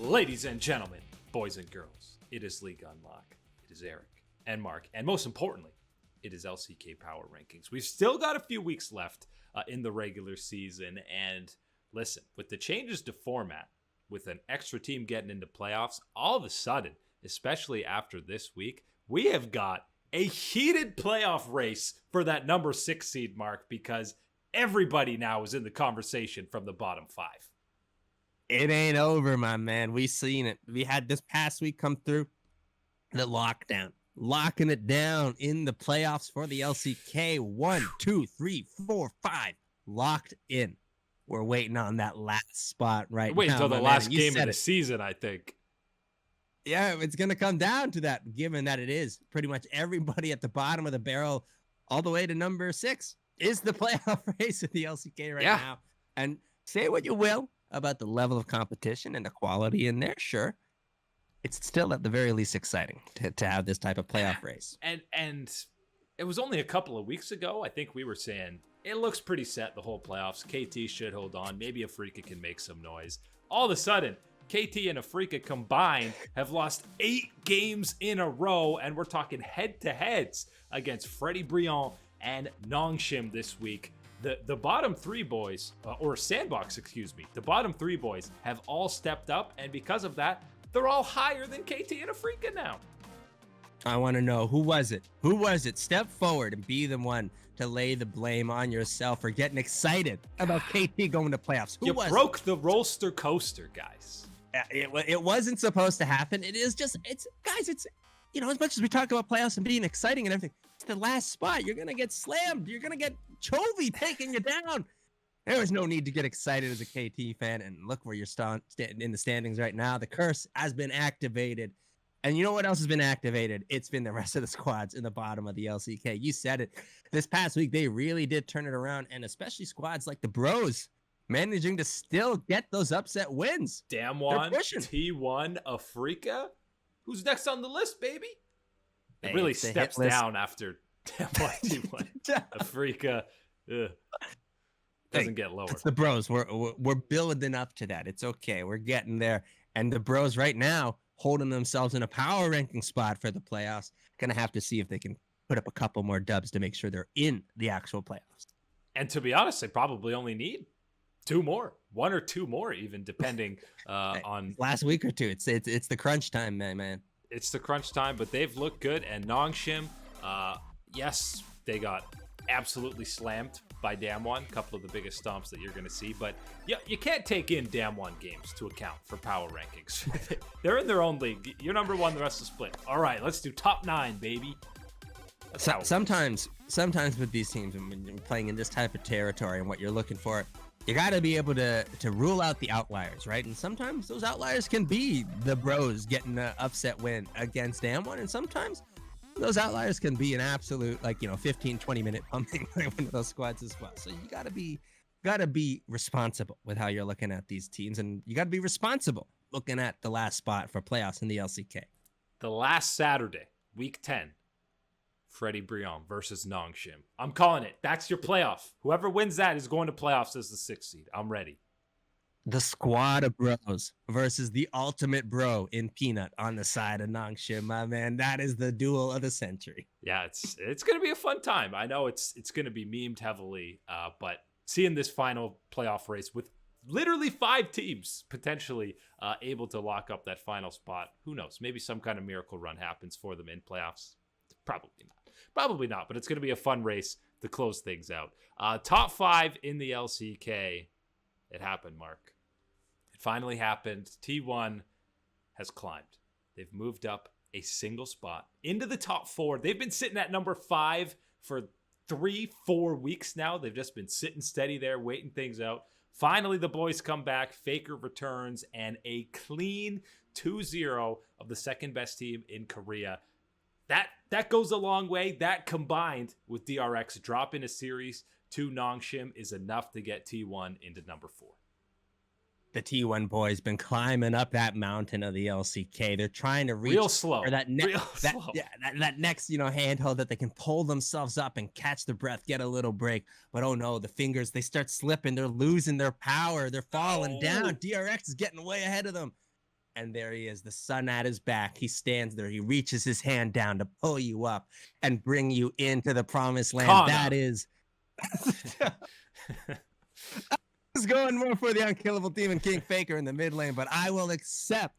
Ladies and gentlemen, boys and girls, it is League Unlock. It is Eric and Mark, and most importantly, it is LCK Power Rankings. We've still got a few weeks left in the regular season, and listen, with the changes to format, with an extra team getting into playoffs, all of a sudden, especially after this week, we have got a heated playoff race for that number 6 seed, Mark, because everybody now is in the conversation from the bottom 5. It ain't over, my man. We seen it. We had this past week come through the lockdown, locking it down in the playoffs for the LCK. 1, 2, 3, 4, 5, locked in. We're waiting on that last spot right Wait now. until the last game of the season, I think. Yeah, it's going to come down to that, given that it is pretty much everybody at the bottom of the barrel all the way to number 6 is the playoff race in the LCK right now. And say what you will about the level of competition and the quality in there, sure. It's still at the very least exciting to have this type of playoff race. And it was only a couple of weeks ago, I think we were saying, it looks pretty set, the whole playoffs. KT should hold on. Maybe Afrika can make some noise. All of a sudden, KT and Afrika combined have lost 8 games in a row, and we're talking head-to-heads against Freddie Brion and Nongshim this week. The bottom 3 boys, or Sandbox, excuse me, the bottom 3 boys have all stepped up, and because of that, they're all higher than KT and Afrika now. I want to know, who was it? Who was it? Step forward and be the one to lay the blame on yourself for getting excited about KT going to playoffs. Who you was broke it? the roller coaster, guys. It wasn't supposed to happen. It is just, guys, you know, as much as we talk about playoffs and being exciting and everything, it's the last spot. You're going to get slammed. You're going to get Chovy taking you down. There was no need to get excited as a KT fan. And look where you're standing in the standings right now. The curse has been activated. And you know what else has been activated? It's been the rest of the squads in the bottom of the LCK. You said it. This past week, they really did turn it around. And especially squads like the Bros managing to still get those upset wins. Damwon, T1, Afrika. Who's next on the list, baby? It really steps down after Damwon, T1, Afrika. Doesn't get lower. It's the Bros. We're building up to that. It's okay. We're getting there. And the Bros right now holding themselves in a power ranking spot for the playoffs. Gonna have to see if they can put up a couple more dubs to make sure they're in the actual playoffs. And to be honest, they probably only need 2 more, 1 or 2 more, even depending on last week or 2. It's the crunch time, man. It's the crunch time, but they've looked good. And Nongshim, yes, they got absolutely slammed by Damwon, a couple of the biggest stomps that you're going to see. But you can't take in Damwon games to account for power rankings. They're in their own league. You're number 1, the rest is split. All right, let's do top 9, baby. Sometimes with these teams, when you're playing in this type of territory and what you're looking for, you got to be able to rule out the outliers, right? And sometimes those outliers can be the Bros getting an upset win against Damwon, and sometimes those outliers can be an absolute, 15, 20-minute pumping by one of those squads as well. So you got to be responsible with how you're looking at these teams, and you got to be responsible looking at the last spot for playoffs in the LCK. The last Saturday, week 10, Freddie Brion versus Nongshim. I'm calling it. That's your playoff. Whoever wins that is going to playoffs as the 6th seed. I'm ready. The squad of Bros versus the ultimate bro in Peanut on the side of Nongshim, my man. That is the duel of the century. Yeah, it's going to be a fun time. I know it's going to be memed heavily, but seeing this final playoff race with literally 5 teams potentially able to lock up that final spot, who knows? Maybe some kind of miracle run happens for them in playoffs. Probably not, but it's going to be a fun race to close things out. Top 5 in the LCK. It happened, Mark. It finally happened. T1 has climbed. They've moved up a single spot into the top 4. They've been sitting at number 5 for 3-4 weeks now. They've just been sitting steady there, waiting things out. Finally, the boys come back. Faker returns, and a clean 2-0 of the second best team in Korea. That goes a long way. That combined with DRX dropping a series to Nongshim is enough to get T1 into number 4. The T1 boys been climbing up that mountain of the LCK. They're trying to reach real slow. That next, handhold that they can pull themselves up and catch the breath, get a little break. But oh no, the fingers, they start slipping. They're losing their power. They're falling down. DRX is getting way ahead of them. And there he is, the sun at his back. He stands there. He reaches his hand down to pull you up and bring you into the promised land. Kana. That is. I was going more for the unkillable demon King Faker in the mid lane, but I will accept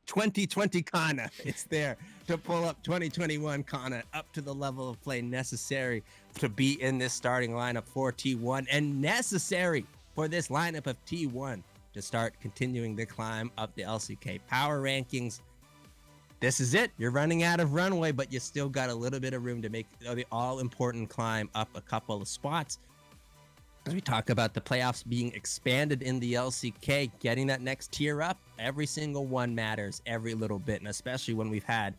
2020 Kana. It's there to pull up 2021 Kana up to the level of play necessary to be in this starting lineup for T1 and necessary for this lineup of T1 to start continuing the climb up the LCK power rankings. This is it. You're running out of runway, but you still got a little bit of room to make the all-important climb up a couple of spots. As we talk about the playoffs being expanded in the LCK, getting that next tier up, every single one matters every little bit, and especially when we've had,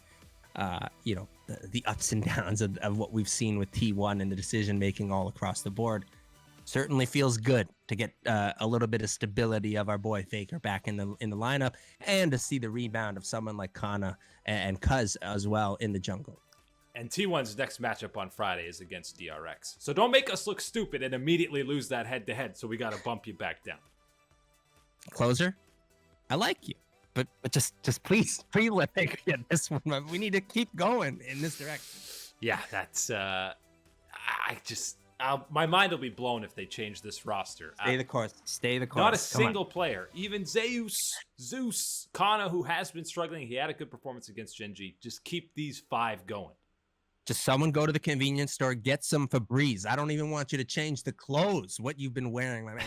the ups and downs of what we've seen with T1 and the decision-making all across the board. Certainly feels good to get a little bit of stability of our boy Faker back in the lineup, and to see the rebound of someone like Kana and Cuz as well in the jungle. And T1's next matchup on Friday is against DRX. So don't make us look stupid and immediately lose that head-to-head, so we got to bump you back down. Closer, I like you, but just please let Faker get this one. We need to keep going in this direction. Yeah, that's my mind will be blown if they change this roster. Stay the course. Not a single player, even Zeus, Kana, who has been struggling. He had a good performance against Gen G. Just keep these 5 going. Just someone go to the convenience store, get some Febreze. I don't even want you to change the clothes, what you've been wearing, my man.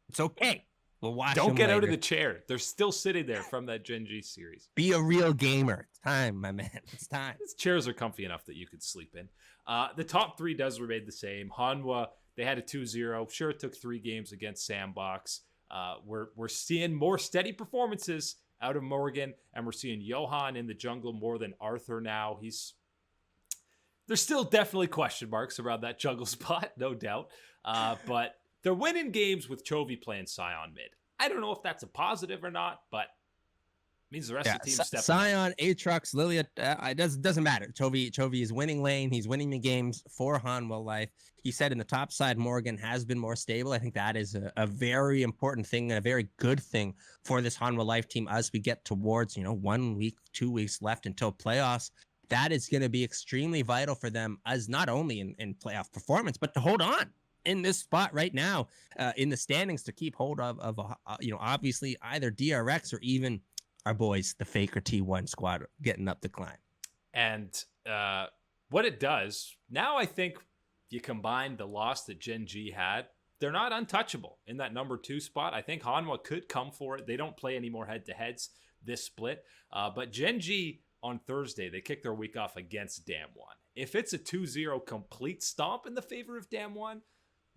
It's okay. We'll watch. Don't get later. out of the chair. They're still sitting there from that Gen G series. Be a real gamer. It's time, my man. It's time. These chairs are comfy enough that you could sleep in. The top 3 does remain the same. Hanwha, they had a 2-0. Sure, it took 3 games against Sandbox. We're seeing more steady performances out of Morgan, and we're seeing Johan in the jungle more than Arthur now. There's still definitely question marks around that jungle spot, no doubt. But they're winning games with Chovy playing Sion mid. I don't know if that's a positive or not, but it means the rest of the team stepping up. Sion, Aatrox, Lilia, it doesn't matter. Chovy is winning lane. He's winning the games for Hanwha Life. He said in the top side, Morgan has been more stable. I think that is a very important thing and a very good thing for this Hanwha Life team as we get towards, 1 week, 2 weeks left until playoffs. That is going to be extremely vital for them, as not only in playoff performance, but to hold on in this spot right now in the standings, to keep hold of obviously either DRX or even our boys, the Faker T1 squad, getting up the climb. And what it does, now I think you combine the loss that Gen G had, they're not untouchable in that number 2 spot. I think Hanwha could come for it. They don't play any more head-to-heads this split. But Gen G on Thursday, they kick their week off against Damwon. If it's a 2-0 complete stomp in the favor of Damwon,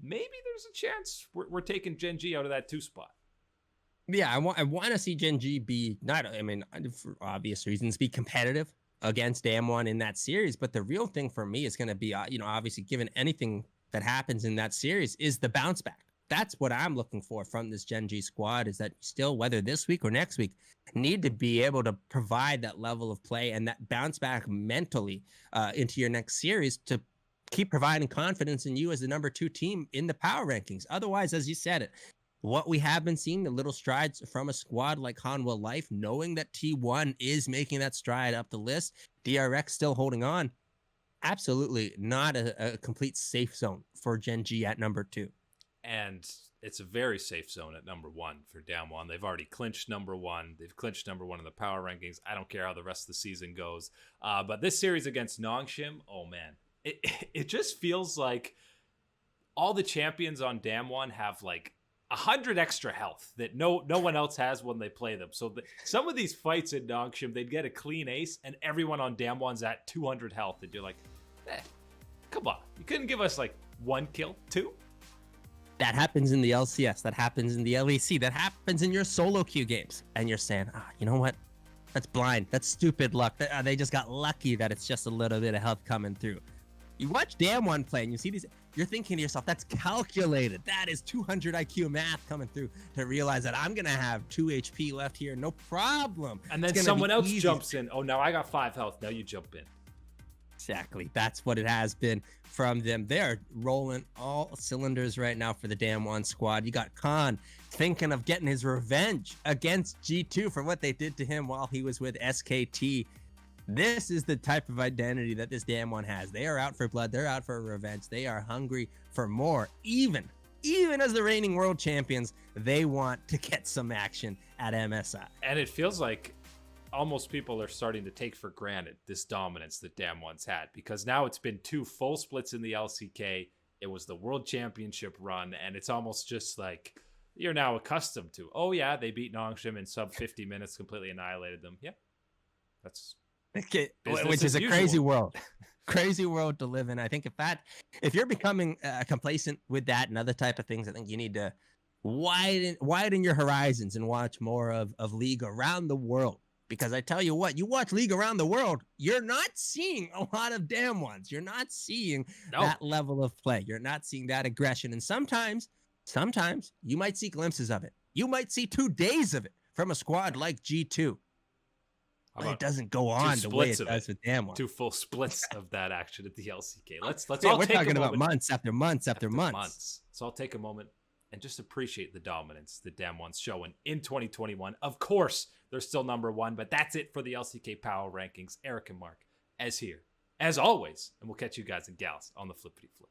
maybe there's a chance we're taking Gen G out of that 2 spot. Yeah, I want to see Gen G be for obvious reasons, be competitive against Damwon in that series. But the real thing for me is going to be, obviously, given anything that happens in that series, is the bounce back. That's what I'm looking for from this Gen G squad, is that still, whether this week or next week, need to be able to provide that level of play and that bounce back mentally into your next series to keep providing confidence in you as the number 2 team in the power rankings. Otherwise, as you said it, what we have been seeing, the little strides from a squad like Hanwha Life, knowing that T1 is making that stride up the list, DRX still holding on, absolutely not a complete safe zone for Gen G at number 2. And it's a very safe zone at number 1 for Damwon. They've already clinched number 1. They've clinched number 1 in the power rankings. I don't care how the rest of the season goes. But this series against Nongshim, oh man, it just feels like all the champions on Damwon have like 100 extra health that no one else has when they play them. So some of these fights in Nongshim, they'd get a clean ace, and everyone on Damwon's at 200 health, and you're like, come on, you couldn't give us like 1 kill, 2? That happens in the LCS. That happens in the LEC. That happens in your solo queue games. And you're saying, you know what? That's blind. That's stupid luck. They just got lucky that it's just a little bit of health coming through. You watch Damwon play and you see these, you're thinking to yourself, that's calculated. That is 200 IQ math coming through to realize that I'm going to have 2 HP left here. No problem. And then someone else jumps in. Oh, now I got 5 health. Now you jump in. Exactly. That's what it has been from them. They're rolling all cylinders right now for the Damn One squad. You got Khan thinking of getting his revenge against G2 for what they did to him while he was with SKT. This is the type of identity that this Damn One has. They are out for blood. They're out for revenge. They are hungry for more. Even as the reigning world champions, they want to get some action at MSI. And it feels like almost people are starting to take for granted this dominance that Damn One's had, because now it's been 2 full splits in the LCK. It was the world championship run, and it's almost just like you're now accustomed to, oh yeah, they beat Nongshim in sub 50 minutes, completely annihilated them. Yeah, that's okay, which is a crazy world. Crazy world to live in. I think if you're becoming complacent with that and other type of things, I think you need to widen your horizons and watch more of League around the world. Because I tell you what, you watch League around the world, you're not seeing a lot of Damn Ones. You're not seeing that level of play. You're not seeing that aggression. And sometimes you might see glimpses of it. You might see 2 days of it from a squad like G2. But it doesn't go on the way it does with Damn One. 2 full splits of that action at the LCK. Let's yeah, all we're take talking a about moment. months after months. So I'll take a moment and just appreciate the dominance that Damn One's showing in 2021. Of course, they're still number 1, but that's it for the LCK Power Rankings. Eric and Mark, as always, and we'll catch you guys and gals on the Flippity Flip.